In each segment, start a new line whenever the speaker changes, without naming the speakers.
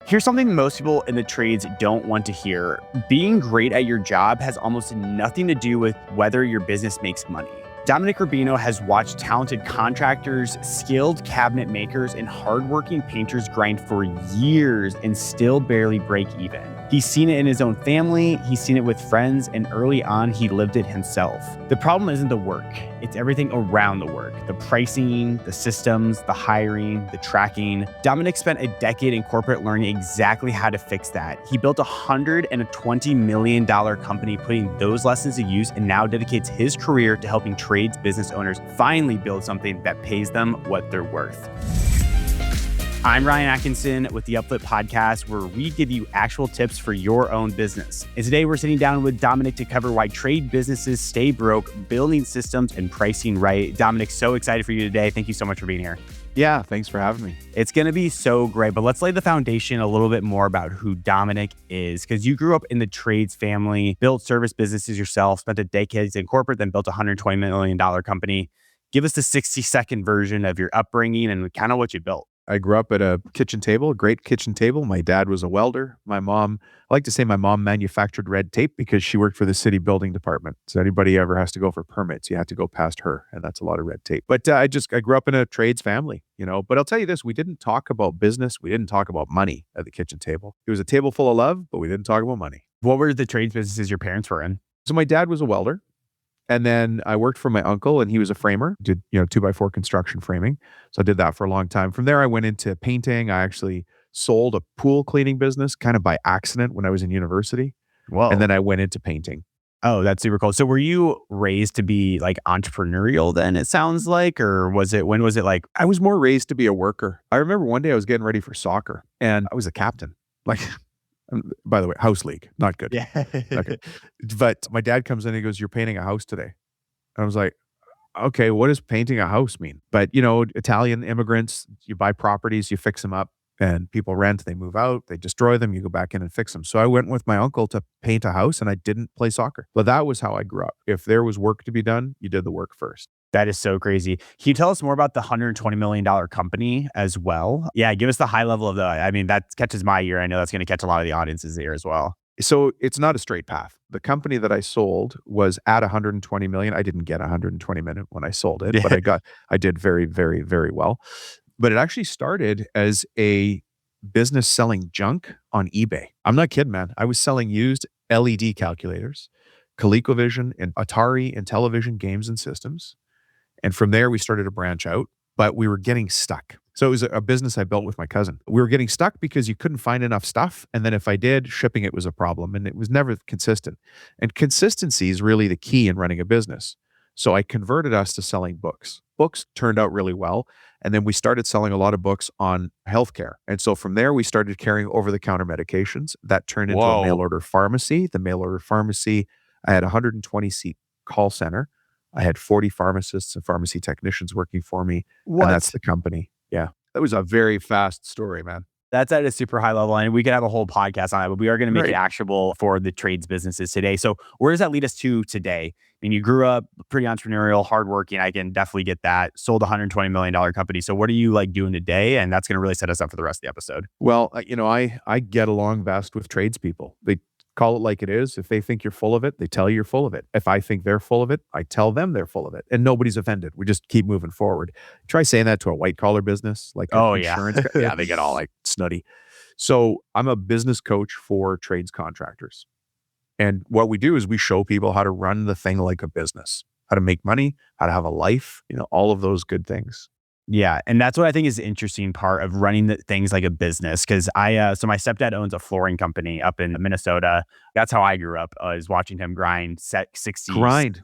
Here's something most people in the trades don't want to hear. Being great at your job has almost nothing to do with whether your business makes money. Dominic Rubino has watched talented contractors, skilled cabinet makers, and hardworking painters grind for years and still barely break even. He's seen it in his own family, he's seen it with friends, and early on, he lived it himself. The problem isn't the work, it's everything around the work. The pricing, the systems, the hiring, the tracking. Dominic spent a decade in corporate learning exactly how to fix that. He built a $120 million company putting those lessons to use and now dedicates his career to helping trades business owners finally build something that pays them what they're worth. I'm Ryan Atkinson with the Upflip Podcast, where we give you actual tips for your own business. And today we're sitting down with Dominic to cover why trade businesses stay broke, building systems and pricing right. Dominic, so excited for you today. Thank you so much for being here.
Yeah, thanks for having me.
It's going to be so great, but let's lay the foundation a little bit more about who Dominic is, because you grew up in the trades family, built service businesses yourself, spent a decade in corporate, then built a $120 million company. Give us the 60-second version of your upbringing and kind of what you built.
I grew up at a kitchen table, a great kitchen table. My dad was a welder. My mom, I like to say my mom manufactured red tape because she worked for the city building department. So anybody ever has to go for permits, you have to go past her, and that's a lot of red tape. But I grew up in a trades family, But I'll tell you this, we didn't talk about business. We didn't talk about money at the kitchen table. It was a table full of love, but we didn't talk about money.
What were the trades businesses your parents were in?
So my dad was a welder. And then I worked for my uncle, and he was a framer, did 2x4 construction framing. So I did that for a long time. From there, I went into painting. I actually sold a pool cleaning business kind of by accident when I was in university.
Whoa.
And then I went into painting.
Oh, that's super cool. So were you raised to be like entrepreneurial then, it sounds like, or when was it like?
I was more raised to be a worker. I remember one day I was getting ready for soccer and I was a captain. By the way, house league, not good.
Yeah.
Okay. But my dad comes in and he goes, "You're painting a house today." And I was like, okay, what does painting a house mean? But, Italian immigrants, you buy properties, you fix them up, and people rent, they move out, they destroy them, you go back in and fix them. So I went with my uncle to paint a house and I didn't play soccer. But that was how I grew up. If there was work to be done, you did the work first.
That is so crazy. Can you tell us more about the $120 million company as well? Yeah, give us the high level of that catches my ear. I know that's going to catch a lot of the audience's ear as well.
So it's not a straight path. The company that I sold was at 120 million. I didn't get 120 million when I sold it, but I did very, very, very well. But it actually started as a business selling junk on eBay. I'm not kidding, man. I was selling used LED calculators, ColecoVision and Atari and television games and systems. And from there, we started to branch out, but we were getting stuck. So it was a business I built with my cousin. We were getting stuck because you couldn't find enough stuff. And then if I did, shipping it was a problem and it was never consistent. And consistency is really the key in running a business. So I converted us to selling books. Books turned out really well. And then we started selling a lot of books on healthcare. And so from there, we started carrying over-the-counter medications. That turned into a mail-order pharmacy. The mail-order pharmacy, I had a 120-seat call center. I had 40 pharmacists and pharmacy technicians working for me.
What?
And that's the company. Yeah. That was a very fast story, man.
That's at a super high level, and we could have a whole podcast on it, but we are going to make it actionable for the trades businesses today. So where does that lead us to today? I mean, you grew up pretty entrepreneurial, hardworking. I can definitely get that. Sold a $120 million company. So what are you doing today? And that's going to really set us up for the rest of the episode.
Well, I get along best with tradespeople. They call it like it is. If they think you're full of it, they tell you you're full of it. If I think they're full of it, I tell them they're full of it. And nobody's offended. We just keep moving forward. Try saying that to a white collar business, like insurance. Yeah, they get all snotty. So I'm a business coach for trades contractors. And what we do is we show people how to run the thing like a business, how to make money, how to have a life, all of those good things.
Yeah. And that's what I think is the interesting part of running the things like a business. Cause so my stepdad owns a flooring company up in Minnesota. That's how I grew up, is watching him grind 60,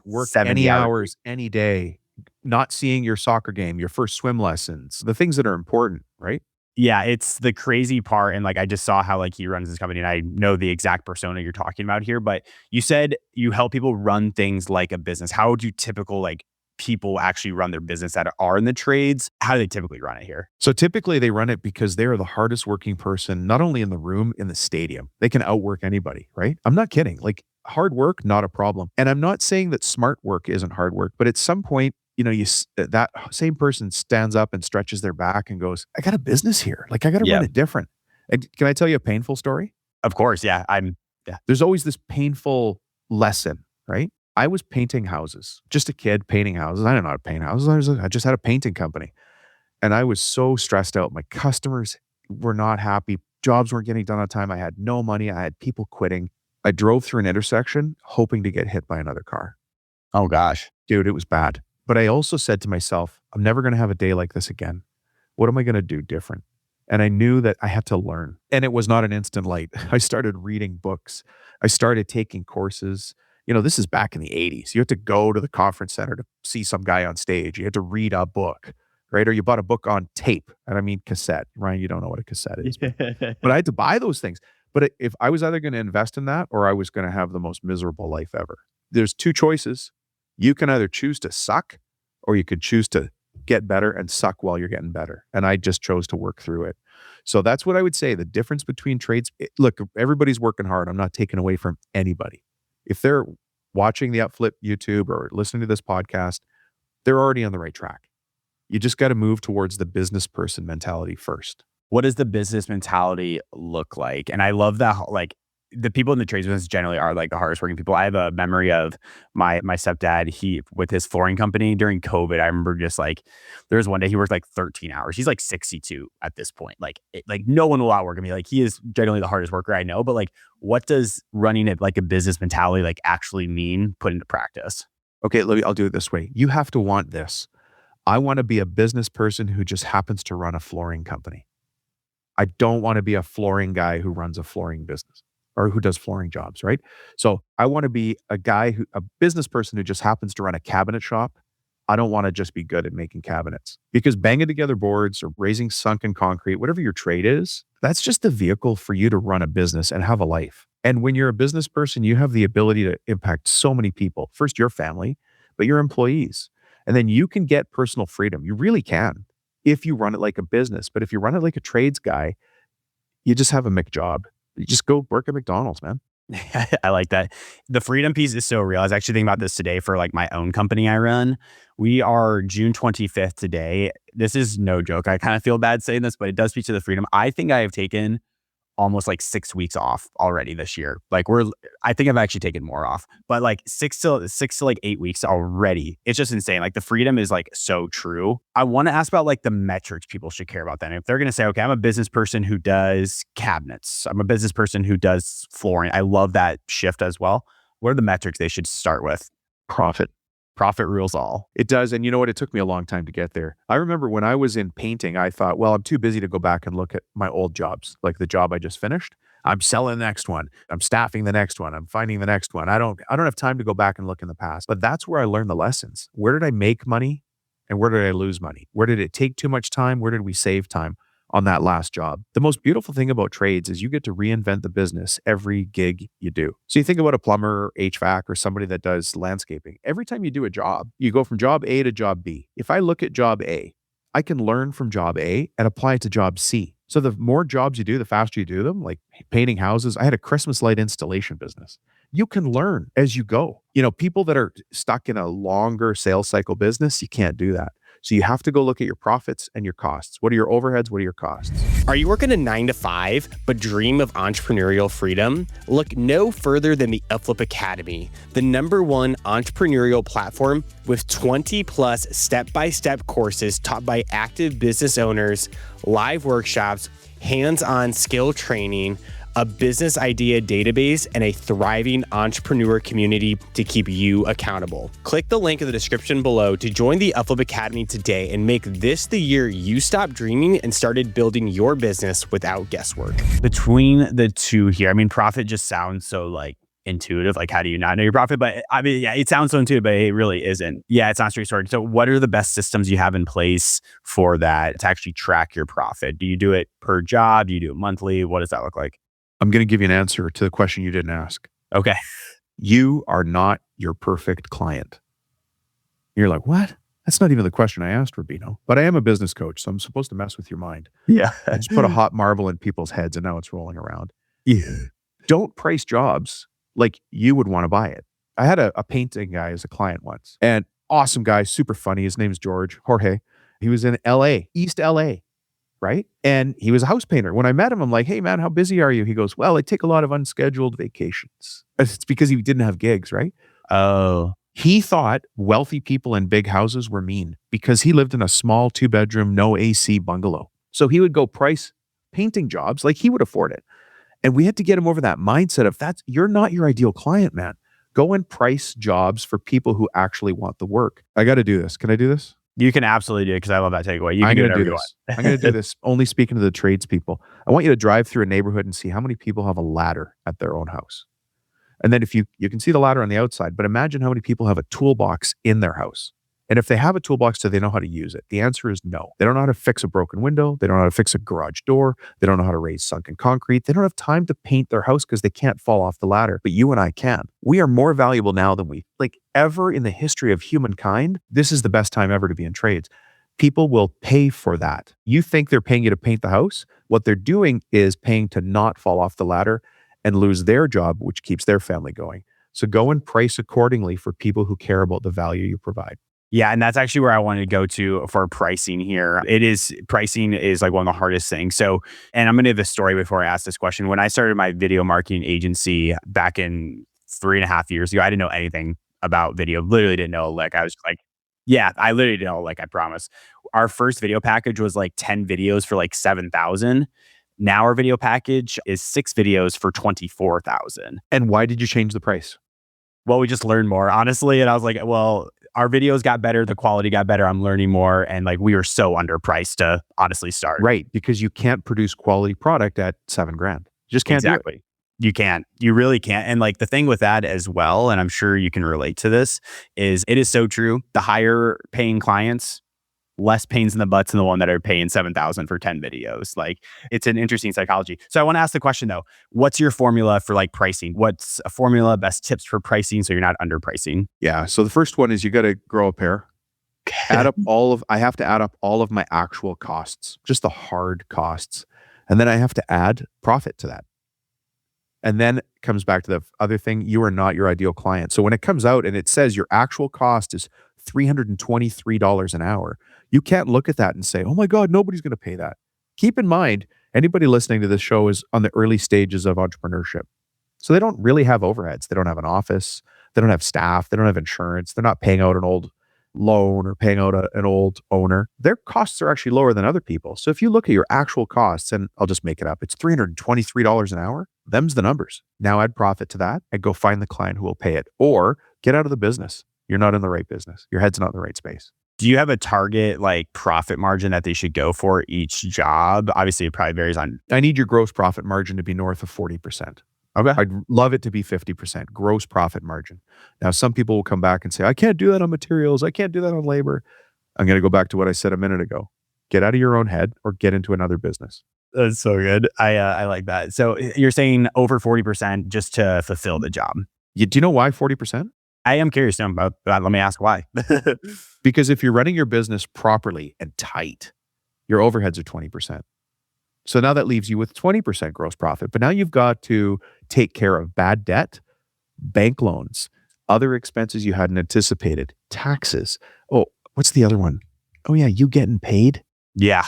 work
70
any hours, any day, not seeing your soccer game, your first swim lessons, the things that are important, right?
Yeah, it's the crazy part. And I just saw how he runs this company and I know the exact persona you're talking about here. But you said you help people run things like a business. How do typical people actually run their business that are in the trades? How do they typically run it here?
So typically they run it because they are the hardest working person, not only in the room, in the stadium. They can outwork anybody, right? I'm not kidding. Hard work, not a problem. And I'm not saying that smart work isn't hard work, but at some point, that same person stands up and stretches their back and goes, I got a business here. I got to run it different. And can I tell you a painful story?
Of course, yeah. Yeah.
There's always this painful lesson, right? I was painting houses, just a kid painting houses. I didn't know how to paint houses. I just had a painting company. And I was so stressed out. My customers were not happy. Jobs weren't getting done on time. I had no money. I had people quitting. I drove through an intersection hoping to get hit by another car.
Oh gosh.
Dude, it was bad. But I also said to myself, I'm never going to have a day like this again. What am I going to do different? And I knew that I had to learn. And it was not an instant light. I started reading books. I started taking courses. This is back in the 80s. You had to go to the conference center to see some guy on stage. You had to read a book, right? Or you bought a book on tape. And I mean cassette. Ryan, you don't know what a cassette is. But I had to buy those things. But if I was either going to invest in that or I was going to have the most miserable life ever. There's two choices. You can either choose to suck or you could choose to get better and suck while you're getting better. And I just chose to work through it. So that's what I would say. The difference between trades, look, everybody's working hard. I'm not taking away from anybody. If they're watching the Upflip YouTube or listening to this podcast, they're already on the right track. You just got to move towards the business person mentality first.
What does the business mentality look like? And I love that, the people in the trades business generally are like the hardest working people. I have a memory of my stepdad, he with his flooring company during COVID. I remember just there was one day he worked 13 hours. He's 62 at this point. No one will outwork him. He is generally the hardest worker I know, but what does running it like a business mentality actually mean put into practice?
Okay, I'll do it this way. You have to want this. I want to be a business person who just happens to run a flooring company. I don't want to be a flooring guy who runs a flooring business or who does flooring jobs, right? So I want to be a business person who just happens to run a cabinet shop. I don't want to just be good at making cabinets because banging together boards or raising sunken concrete, whatever your trade is, that's just the vehicle for you to run a business and have a life. And when you're a business person, you have the ability to impact so many people. First, your family, but your employees. And then you can get personal freedom. You really can if you run it like a business. But if you run it like a trades guy, you just have a McJob. You just go work at McDonald's, man.
I like that. The freedom piece is so real. I was actually thinking about this today for my own company I run. We are June 25th today. This is no joke. I kind of feel bad saying this, but it does speak to the freedom. I think I have taken almost 6 weeks off already this year. I think I've actually taken more off, but 6 to 8 weeks already. It's just insane. The freedom is so true. I want to ask about the metrics people should care about then. If they're going to say, okay, I'm a business person who does cabinets. I'm a business person who does flooring. I love that shift as well. What are the metrics they should start with?
Profit.
Profit rules all.
It does. And you know what? It took me a long time to get there. I remember when I was in painting, I thought, well, I'm too busy to go back and look at my old jobs, like the job I just finished. I'm selling the next one. I'm staffing the next one. I'm finding the next one. I don't have time to go back and look in the past. But that's where I learned the lessons. Where did I make money and where did I lose money? Where did it take too much time? Where did we save time on that last job? The most beautiful thing about trades is you get to reinvent the business every gig you do. So you think about a plumber, or HVAC, or somebody that does landscaping. Every time you do a job, you go from job A to job B. If I look at job A, I can learn from job A and apply it to job C. So the more jobs you do, the faster you do them, like painting houses. I had a Christmas light installation business. You can learn as you go. People that are stuck in a longer sales cycle business, you can't do that. So you have to go look at your profits and your costs. What are your overheads? What are your costs?
Are you working a 9 to 5 but dream of entrepreneurial freedom? Look no further than the Upflip Academy, the #1 entrepreneurial platform with 20 plus step-by-step courses taught by active business owners, live workshops, hands-on skill training, a business idea database, and a thriving entrepreneur community to keep you accountable. Click the link in the description below to join the Upflip Academy today and make this the year you stopped dreaming and started building your business without guesswork.
Between the two here, profit just sounds so intuitive. How do you not know your profit? But yeah, it sounds so intuitive, but it really isn't. Yeah, it's not straightforward. So what are the best systems you have in place for that to actually track your profit? Do you do it per job? Do you do it monthly? What does that look like?
I'm going to give you an answer to the question you didn't ask.
Okay.
You are not your perfect client. You're like, what? That's not even the question I asked, Rubino. But I am a business coach, so I'm supposed to mess with your mind.
Yeah.
I just put a hot marble in people's heads and now it's rolling around.
Yeah.
Don't price jobs like you would want to buy it. I had a painting guy as a client once, and awesome guy, super funny. His name's Jorge. He was in LA, East LA. right? And he was a house painter. When I met him, I'm like, hey man, how busy are you? He goes, well, I take a lot of unscheduled vacations. It's because he didn't have gigs, right?
Oh,
He thought wealthy people in big houses were mean because he lived in a small 2-bedroom, no AC bungalow. So he would go price painting jobs like he would afford it. And we had to get him over that mindset of you're not your ideal client, man. Go and price jobs for people who actually want the work. I got to do this. Can I do this?
you can absolutely do it because I love that takeaway. You
I'm
can do
going to
whatever
do
you
this.
want.
I'm going to do this only speaking to the tradespeople. I want you to drive through a neighborhood and see how many people have a ladder at their own house. And then if you can see the ladder on the outside, but imagine how many people have a toolbox in their house. And if they have a toolbox, do they know how to use it? The answer is no. They don't know how to fix a broken window. They don't know how to fix a garage door. They don't know how to raise sunken concrete. They don't have time to paint their house because they can't fall off the ladder. But you and I can. We are more valuable now than we ever in the history of humankind. This is the best time ever to be in trades. People will pay for that. You think they're paying you to paint the house? What they're doing is paying to not fall off the ladder and lose their job, which keeps their family going. So go and price accordingly for people who care about the value you provide.
Yeah, and that's actually where I wanted to go to for pricing here. Pricing is like one of the hardest things. So, and I'm going to give a story before I ask this question. When I started my video marketing agency back in 3.5 years ago, I didn't know anything about video. Literally didn't know. I was like, yeah, I literally didn't know. I promise. Our first video package was 10 videos for 7,000. Now our video package is 6 videos for 24,000.
And why did you change the price?
Well, we just learned more, honestly. And I was like, well, our videos got better, the quality got better. I'm learning more. And we were so underpriced to honestly start.
Right. Because you can't produce quality product at $7,000. You just can't
Exactly.
do it.
You can't. You really can't. And the thing with that as well, and I'm sure you can relate to this, is it is so true. The higher paying clients, less pains in the butts than the one that are paying 7,000 for 10 videos. It's an interesting psychology. So I want to ask the question though, what's your formula for pricing? What's a formula, best tips for pricing so you're not underpricing?
Yeah. So the first one is you got to grow a pair. I have to add up all of my actual costs, just the hard costs. And then I have to add profit to that. And then it comes back to the other thing. You are not your ideal client. So when it comes out and it says your actual cost is $323 an hour, you can't look at that and say, oh my God, nobody's going to pay that. Keep in mind, anybody listening to this show is on the early stages of entrepreneurship. So they don't really have overheads. They don't have an office. They don't have staff. They don't have insurance. They're not paying out an old loan or paying out an old owner. Their costs are actually lower than other people. So if you look at your actual costs, and I'll just make it up, it's $323 an hour. Them's the numbers. Now add profit to that and go find the client who will pay it, or get out of the business. You're not in the right business. Your head's not in the right space.
Do you have a target profit margin that they should go for each job? Obviously, it probably varies on.
I need your gross profit margin to be north of 40%.
Okay.
I'd love it to be 50% gross profit margin. Now, some people will come back and say, I can't do that on materials. I can't do that on labor. I'm going to go back to what I said a minute ago. Get out of your own head or get into another business.
That's so good. I like that. So you're saying over 40% just to fulfill the job.
Do you know why 40%?
I am curious about that. Let me ask why.
Because if you're running your business properly and tight, your overheads are 20%. So now that leaves you with 20% gross profit. But now you've got to take care of bad debt, bank loans, other expenses you hadn't anticipated, taxes. Oh, what's the other one? Oh yeah, you getting paid?
Yeah.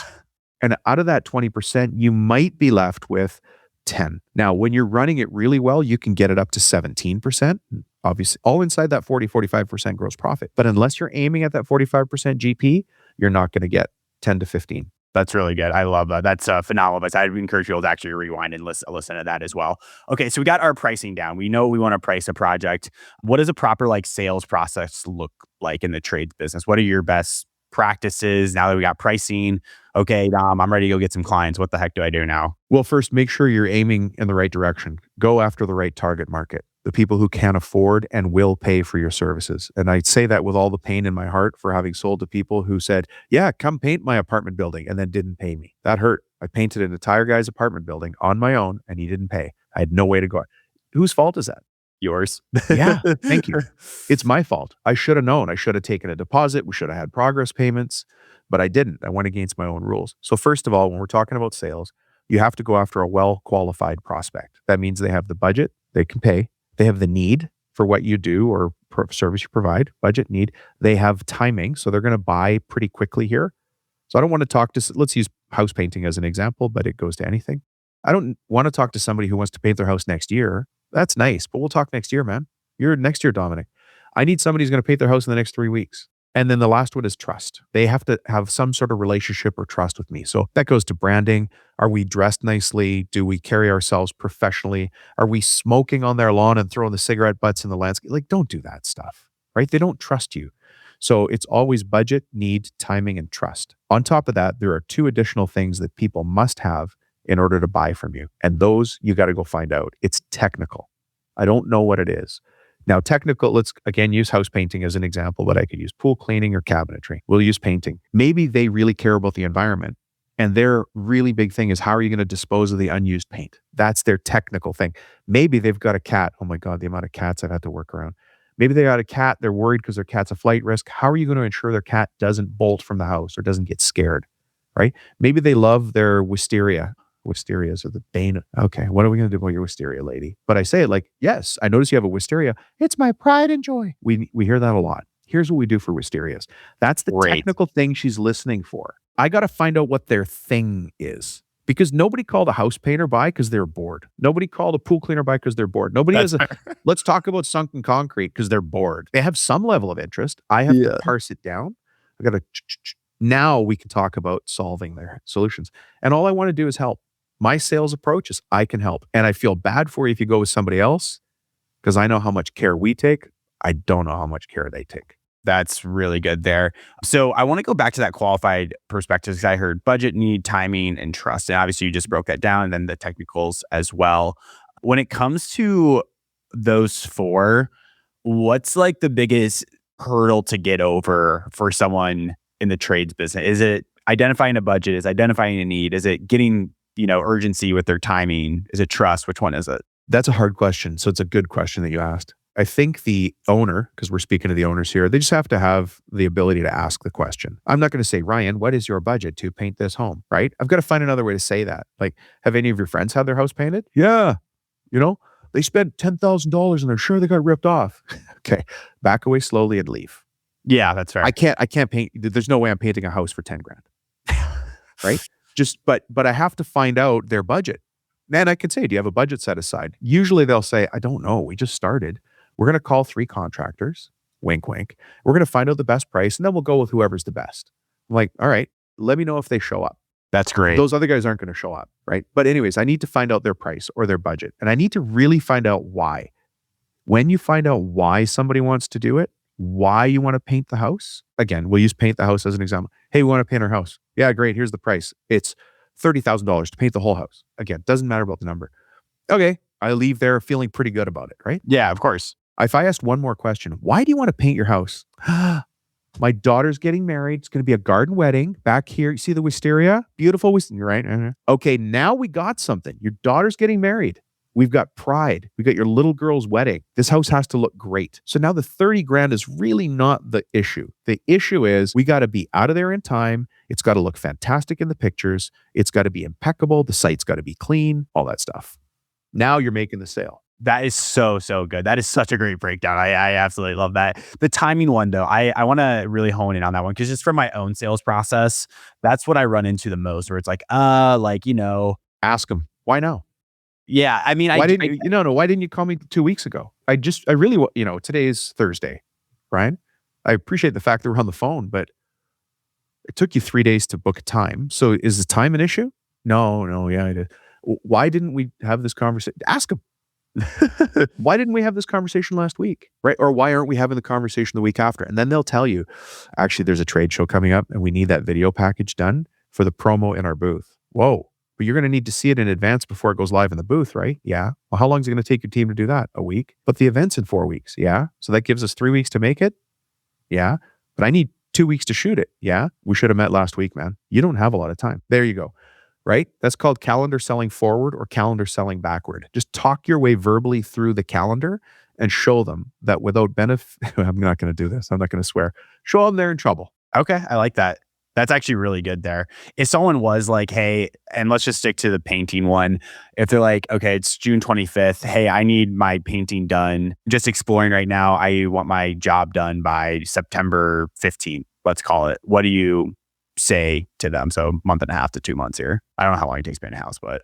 And out of that 20%, you might be left with 10. Now, when you're running it really well, you can get it up to 17%. Obviously, all inside that 45% gross profit. But unless you're aiming at that 45% GP, you're not going to get 10 to 15.
That's really good. I love that. That's phenomenal advice. I'd encourage people to actually rewind and listen to that as well. Okay, so we got our pricing down. We know we want to price a project. What does a proper sales process look like in the trades business? What are your best practices now that we got pricing? Okay, I'm ready to go get some clients. What the heck do I do now?
Well, first, make sure you're aiming in the right direction. Go after the right target market, the people who can afford and will pay for your services. And I say that with all the pain in my heart for having sold to people who said, yeah, come paint my apartment building, and then didn't pay me. That hurt. I painted an entire guy's apartment building on my own and he didn't pay. I had no way to go. Whose fault is that?
Yours.
Yeah, thank you. It's my fault. I should have known. I should have taken a deposit. We should have had progress payments, but I didn't. I went against my own rules. So first of all, when we're talking about sales, you have to go after a well-qualified prospect. That means they have the budget, they can pay, they have the need for what you do or service you provide, budget, need. They have timing, so they're going to buy pretty quickly here. So I don't want to talk to, let's use house painting as an example, but it goes to anything. I don't want to talk to somebody who wants to paint their house next year. That's nice, but we'll talk next year, man. You're next year, Dominic. I need somebody who's going to paint their house in the next 3 weeks. And then the last one is trust. They have to have some sort of relationship or trust with me. So that goes to branding. Are we dressed nicely? Do we carry ourselves professionally? Are we smoking on their lawn and throwing the cigarette butts in the landscape? Like, don't do that stuff, right? They don't trust you. So it's always budget, need, timing, and trust. On top of that, there are 2 additional things that people must have in order to buy from you. And those you got to go find out. It's technical. I don't know what it is. Now, technical, let's again use house painting as an example, but I could use pool cleaning or cabinetry. We'll use painting. Maybe they really care about the environment, and their really big thing is, how are you going to dispose of the unused paint? That's their technical thing. Maybe they've got a cat. Oh my God, the amount of cats I've had to work around. Maybe they got a cat. They're worried because their cat's a flight risk. How are you going to ensure their cat doesn't bolt from the house or doesn't get scared, right? Maybe they love their wisteria. Wisterias are the bane. Okay, what are we going to do about your wisteria, lady? But I say it like, yes, I notice you have a wisteria. It's my pride and joy. We hear that a lot. Here's what we do for wisterias. That's the technical thing she's listening for. I got to find out what their thing is, because nobody called a house painter by because they're bored. Nobody called a pool cleaner by because they're bored. Nobody has a, let's talk about sunken concrete because they're bored. They have some level of interest. I have to parse it down. I got to, now we can talk about solving their solutions. And all I want to do is help. My sales approach is I can help. And I feel bad for you if you go with somebody else, because I know how much care we take. I don't know how much care they take.
That's really good there. So I want to go back to that qualified perspective, because I heard budget, need, timing, and trust. And obviously you just broke that down, and then the technicals as well. When it comes to those 4, what's like the biggest hurdle to get over for someone in the trades business? Is it identifying a budget? Is it identifying a need? Is it getting urgency with their timing? Is it trust? Which one is it?
That's a hard question. So it's a good question that you asked. I think the owner, because we're speaking to the owners here, they just have to have the ability to ask the question. I'm not going to say, Ryan, what is your budget to paint this home? Right? I've got to find another way to say that. Like, have any of your friends had their house painted? Yeah. They spent $10,000 and they're sure they got ripped off. Okay. Back away slowly and leave.
Yeah, that's fair.
I can't paint. There's no way I'm painting a house for 10 grand. Right? But I have to find out their budget. And I can say, do you have a budget set aside? Usually they'll say, I don't know. We just started. We're going to call 3 contractors. Wink, wink. We're going to find out the best price, and then we'll go with whoever's the best. I'm like, all right, let me know if they show up.
That's great.
Those other guys aren't going to show up, right? But anyways, I need to find out their price or their budget. And I need to really find out why. When you find out why somebody wants to do it, why you want to paint the house. Again, we'll use paint the house as an example. Hey, we want to paint our house. Yeah, great. Here's the price. It's $30,000 to paint the whole house. Again, doesn't matter about the number. Okay, I leave there feeling pretty good about it, right?
Yeah, of course.
If I asked one more question, why do you want to paint your house? My daughter's getting married. It's going to be a garden wedding back here. You see the wisteria? Beautiful wisteria, right? Okay, now we got something. Your daughter's getting married. We've got pride. We got your little girl's wedding. This house has to look great. So now the 30 grand is really not the issue. The issue is we got to be out of there in time. It's got to look fantastic in the pictures. It's got to be impeccable. The site's got to be clean, all that stuff. Now you're making the sale.
That is so good. That is such a great breakdown. I absolutely love that. The timing one, though, I want to really hone in on that one, because just from my own sales process, that's what I run into the most, where it's like,
ask them, why now?
Yeah, I mean,
why didn't you call me 2 weeks ago? I really, today is Thursday, Brian. I appreciate the fact that we're on the phone, but it took you 3 days to book a time. So is the time an issue? No, yeah, I did. Why didn't we have this conversation? Ask them. Why didn't we have this conversation last week? Right? Or why aren't we having the conversation the week after? And then they'll tell you, actually, there's a trade show coming up and we need that video package done for the promo in our booth. Whoa. But you're going to need to see it in advance before it goes live in the booth, right? Yeah. Well, how long is it going to take your team to do that? A week. But the event's in 4 weeks. Yeah. So that gives us 3 weeks to make it. Yeah. But I need 2 weeks to shoot it. Yeah. We should have met last week, man. You don't have a lot of time. There you go. Right? That's called calendar selling forward or calendar selling backward. Just talk your way verbally through the calendar and show them that without benefit, I'm not going to do this. I'm not going to swear. Show them they're in trouble.
Okay. I like that. That's actually really good there. If someone was like, hey, and let's just stick to the painting one. If they're like, okay, it's June 25th. Hey, I need my painting done. Just exploring right now. I want my job done by September 15th. Let's call it. What do you say to them. So month and a half to 2 months here. I don't know how long it takes to paint a house, but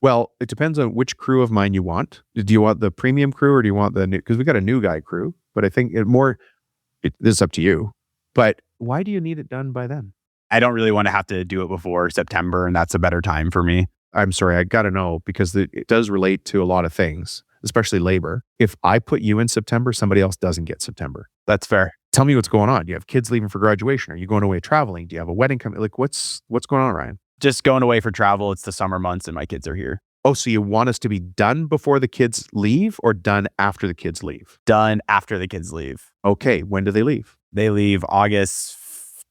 Well, it depends on which crew of mine you want. Do you want the premium crew or do you want the new? Because we got a new guy crew, but I think this is up to you. But why do you need it done by then?
I don't really want to have to do it before September, and that's a better time for me.
I'm sorry, I got to know because it does relate to a lot of things, especially labor. If I put you in September, somebody else doesn't get September.
That's fair.
Tell me what's going on. Do you have kids leaving for graduation? Are you going away traveling? Do you have a wedding coming? Like what's going on, Ryan?
Just going away for travel. It's the summer months and my kids are here.
Oh, so you want us to be done before the kids leave or done after the kids leave?
Done after the kids leave.
Okay, when do they leave?
They leave August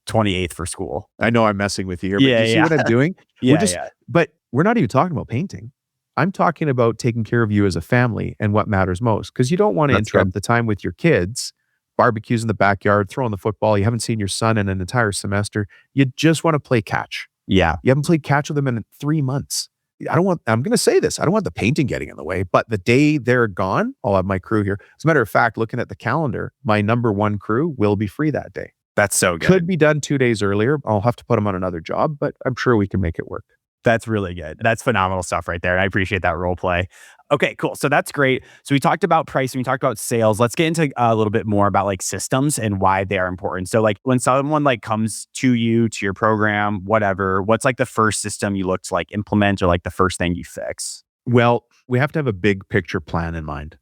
28th for school.
I know I'm messing with you here, but
Yeah,
you see
yeah.
what I'm doing?
Yeah.
But we're not even talking about painting. I'm talking about taking care of you as a family and what matters most. Because you don't want to
That's
interrupt
good.
the time with your kids, barbecues in the backyard, throwing the football. You haven't seen your son in an entire semester. You just want to play catch.
Yeah.
You haven't played catch with them in 3 months. I'm going to say this. I don't want the painting getting in the way, but the day they're gone, I'll have my crew here. As a matter of fact, looking at the calendar, my number one crew will be free that day.
That's so good.
Could be done 2 days earlier. I'll have to put them on another job, but I'm sure we can make it work.
That's really good. That's phenomenal stuff right there. I appreciate that role play. Okay, cool. So that's great. So we talked about pricing, we talked about sales. Let's get into a little bit more about like systems and why they are important. So like when someone like comes to you, to your program, whatever, what's like the first system you look to like implement or like the first thing you fix?
Well, we have to have a big picture plan in mind,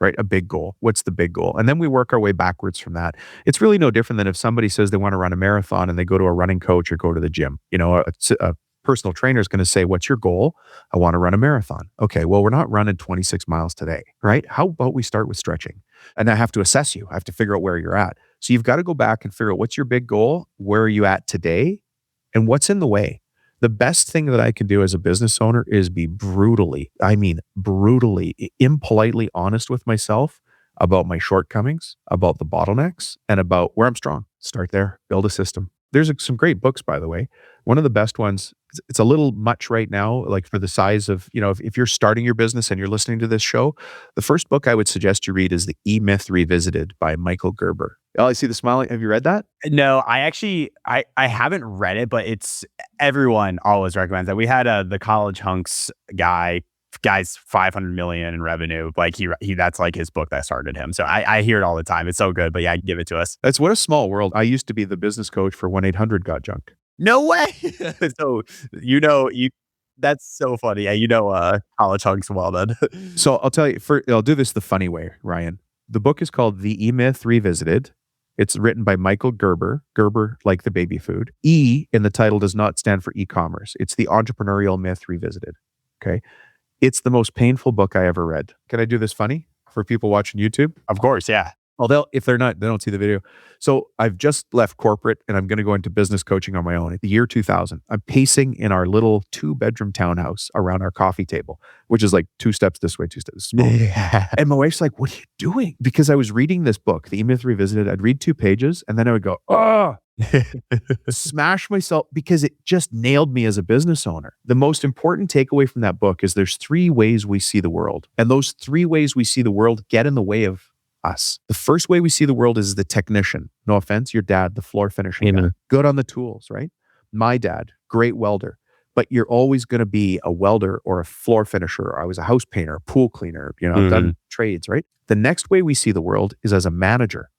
right? A big goal. What's the big goal? And then we work our way backwards from that. It's really no different than if somebody says they want to run a marathon and they go to a running coach or go to the gym. You know, a personal trainer is going to say, what's your goal? I want to run a marathon. Okay, well, we're not running 26 miles today, right? How about we start with stretching? And I have to assess you. I have to figure out where you're at. So you've got to go back and figure out what's your big goal? Where are you at today? And what's in the way? The best thing that I can do as a business owner is be brutally, impolitely honest with myself about my shortcomings, about the bottlenecks, and about where I'm strong. Start there, build a system. There's some great books, by the way. One of the best ones, it's a little much right now, like for the size of, if you're starting your business and you're listening to this show, the first book I would suggest you read is The E-Myth Revisited by Michael Gerber. Oh, I see the smiling. Have you read that?
No, I haven't read it, but everyone always recommends that. We had the college hunks guy's 500 million in revenue. Like he that's like his book that started him. So I hear it all the time. It's so good, but yeah, give it to us.
That's what a small world. I used to be the business coach for 1-800-GOT-JUNK.
No way. So, that's so funny. Yeah, college hunks well done.
So I'll tell you, I'll do this the funny way, Ryan. The book is called The E-Myth Revisited. It's written by Michael Gerber. Gerber, like the baby food. E in the title does not stand for e-commerce. It's The Entrepreneurial Myth Revisited. Okay. It's the most painful book I ever read. Can I do this funny for people watching YouTube?
Of course, yeah.
Well, if they're not, they don't see the video. So I've just left corporate and I'm going to go into business coaching on my own. The year 2000, I'm pacing in our little 2-bedroom townhouse around our coffee table, which is like 2 steps this way, 2 steps.
Yeah.
And my wife's like, what are you doing? Because I was reading this book, The E-Myth Revisited. I'd read 2 pages and then I would go, smash myself because it just nailed me as a business owner. The most important takeaway from that book is there's 3 ways we see the world. And those 3 ways we see the world get in the way of us. The first way we see the world is the technician. No offense, your dad, the floor finishing guy. Good on the tools, right? My dad, great welder. But you're always going to be a welder or a floor finisher. I was a house painter, a pool cleaner, I've done trades, right? The next way we see the world is as a manager,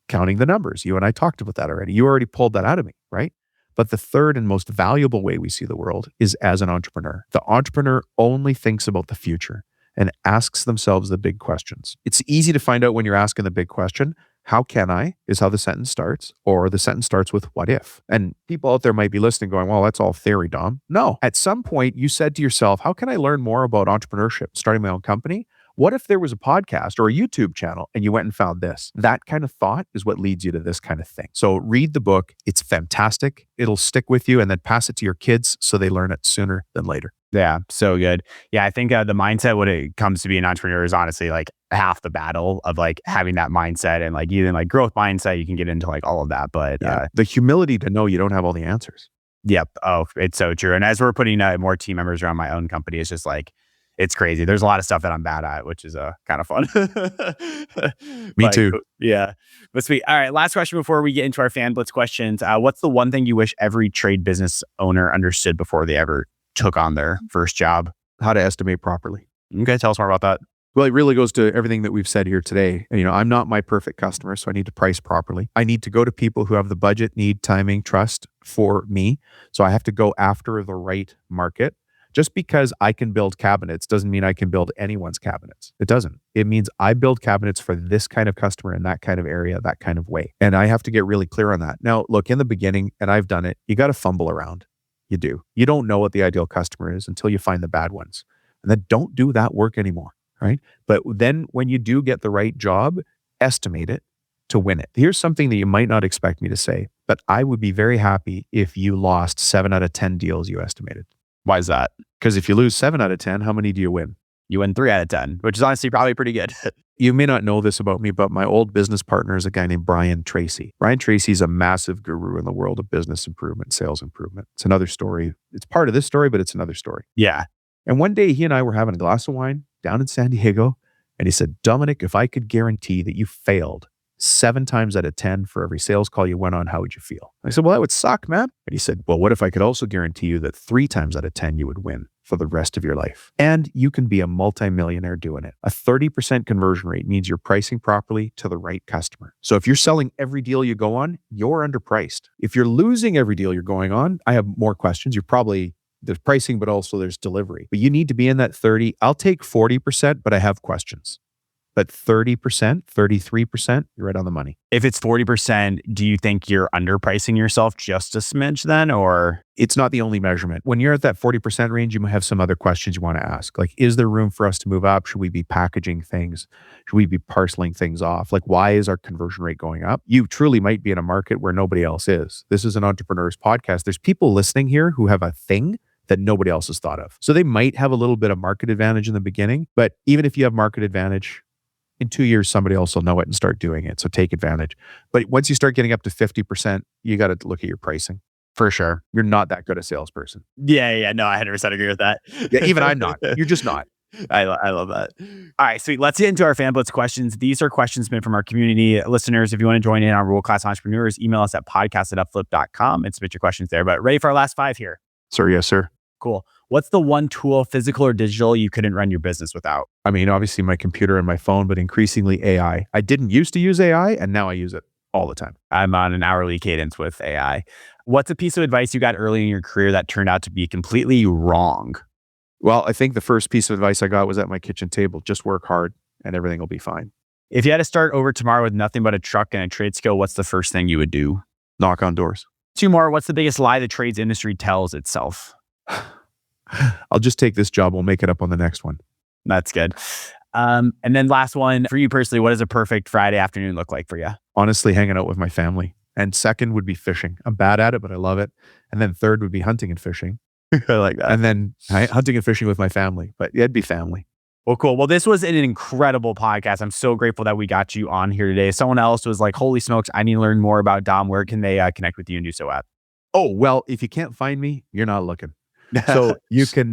counting the numbers. You and I talked about that already. You already pulled that out of me, right? But the third and most valuable way we see the world is as an entrepreneur. The entrepreneur only thinks about the future and asks themselves the big questions. It's easy to find out when you're asking the big question. How can I is how the sentence starts, or the sentence starts with what if. And people out there might be listening going, well, that's all theory, Dom. No, at some point you said to yourself, how can I learn more about entrepreneurship, starting my own company? What if there was a podcast or a YouTube channel and you went and found this? That kind of thought is what leads you to this kind of thing. So read the book. It's fantastic. It'll stick with you, and then pass it to your kids so they learn it sooner than later.
Yeah, so good. Yeah, I think the mindset when it comes to being an entrepreneur is honestly like half the battle of like having that mindset, and like even like growth mindset, you can get into like all of that. But
the humility to know you don't have all the answers.
Yep. Oh, it's so true. And as we're putting more team members around my own company, it's just like, It's crazy. There's a lot of stuff that I'm bad at, which is kind of fun.
Me too.
Yeah. But sweet. All right. Last question before we get into our fan blitz questions. What's the one thing you wish every trade business owner understood before they ever took on their first job?
How to estimate properly.
Okay. Tell us more about that.
Well, it really goes to everything that we've said here today. I'm not my perfect customer, so I need to price properly. I need to go to people who have the budget, need, timing, trust for me. So I have to go after the right market. Just because I can build cabinets doesn't mean I can build anyone's cabinets. It doesn't. It means I build cabinets for this kind of customer in that kind of area, that kind of way. And I have to get really clear on that. Now, look, in the beginning, and I've done it, you got to fumble around. You do. You don't know what the ideal customer is until you find the bad ones. And then don't do that work anymore. Right? But then when you do get the right job, estimate it to win it. Here's something that you might not expect me to say, but I would be very happy if you lost 7 out of 10 deals you estimated.
Why is that?
Because if you lose 7 out of 10, how many do you win?
You win 3 out of 10, which is honestly probably pretty good.
You may not know this about me, but my old business partner is a guy named Brian Tracy. Brian Tracy is a massive guru in the world of business improvement, sales improvement. It's another story. It's part of this story, but it's another story.
Yeah.
And one day he and I were having a glass of wine down in San Diego. And he said, Dominic, if I could guarantee that you failed 7 times out of 10 for every sales call you went on, how would you feel? I said, well, that would suck, man. And he said, well, what if I could also guarantee you that 3 times out of 10 you would win for the rest of your life? And you can be a multimillionaire doing it. A 30% conversion rate means you're pricing properly to the right customer. So if you're selling every deal you go on, you're underpriced. If you're losing every deal you're going on, I have more questions. There's pricing, but also there's delivery. But you need to be in that 30. I'll take 40%, but I have questions. But 30%, 33%, you're right on the money.
If it's 40%, do you think you're underpricing yourself just a smidge then, or?
It's not the only measurement. When you're at that 40% range, you might have some other questions you want to ask. Like, is there room for us to move up? Should we be packaging things? Should we be parceling things off? Like, why is our conversion rate going up? You truly might be in a market where nobody else is. This is an entrepreneur's podcast. There's people listening here who have a thing that nobody else has thought of. So they might have a little bit of market advantage in the beginning, but even if you have market advantage, in 2 years, somebody else will know it and start doing it. So take advantage. But once you start getting up to 50%, you got to look at your pricing.
For sure.
You're not that good a salesperson.
Yeah. No, I 100% agree with that.
Yeah, even I'm not. You're just not.
I love that. All right, sweet. Let's get into our fan blitz questions. These are questions submitted from our community. Listeners, if you want to join in on World Class Entrepreneurs, email us at podcast@upflip.com and submit your questions there. But ready for our last 5 here?
Sir, yes, sir.
Cool. What's the one tool, physical or digital, you couldn't run your business without?
I mean, obviously my computer and my phone, but increasingly AI. I didn't used to use AI, and now I use it all the time.
I'm on an hourly cadence with AI. What's a piece of advice you got early in your career that turned out to be completely wrong?
Well, I think the first piece of advice I got was at my kitchen table. Just work hard and everything will be fine.
If you had to start over tomorrow with nothing but a truck and a trade skill, what's the first thing you would do?
Knock on doors.
2 more. What's the biggest lie the trades industry tells itself?
I'll just take this job. We'll make it up on the next one.
That's good. And then last one, for you personally, what does a perfect Friday afternoon look like for you?
Honestly, hanging out with my family. And second would be fishing. I'm bad at it, but I love it. And then third would be hunting and fishing.
I like that.
And then hunting and fishing with my family. But it'd be family.
Well, cool. Well, this was an incredible podcast. I'm so grateful that we got you on here today. If someone else was like, holy smokes, I need to learn more about Dom, where can they connect with you and do so at?
Oh, well, if you can't find me, you're not looking. So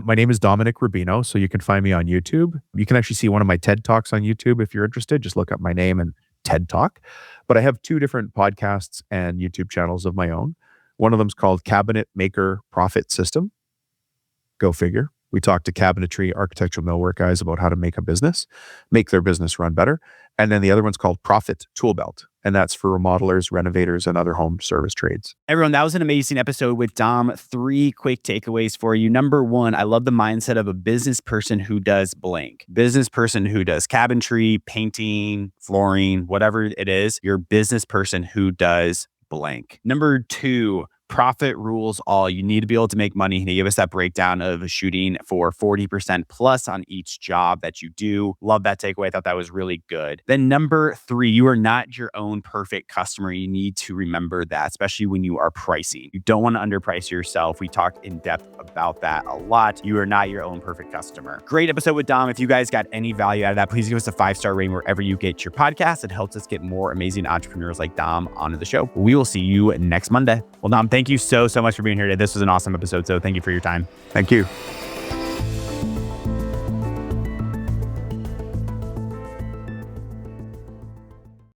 my name is Dominic Rubino. So you can find me on YouTube. You can actually see one of my TED Talks on YouTube if you're interested. Just look up my name and TED Talk. But I have 2 different podcasts and YouTube channels of my own. One of them is called Cabinet Maker Profit System. Go figure. We talk to cabinetry, architectural millwork guys about how to make their business run better. And then the other one's called Profit Tool Belt. And that's for remodelers, renovators, and other home service trades.
Everyone, that was an amazing episode with Dom. 3 quick takeaways for you. Number 1, I love the mindset of a business person who does blank. Business person who does cabinetry, painting, flooring, whatever it is. You're a business person who does blank. Number 2, profit rules all. You need to be able to make money. He gave us that breakdown of shooting for 40% plus on each job that you do. Love that takeaway. I thought that was really good. Then number 3, you are not your own perfect customer. You need to remember that, especially when you are pricing. You don't want to underprice yourself. We talked in depth about that a lot. You are not your own perfect customer. Great episode with Dom. If you guys got any value out of that, please give us a 5-star rating wherever you get your podcast. It helps us get more amazing entrepreneurs like Dom onto the show. We will see you next Monday. Well, Dom, thank you so much for being here today. This was an awesome episode. So thank you for your time.
Thank you.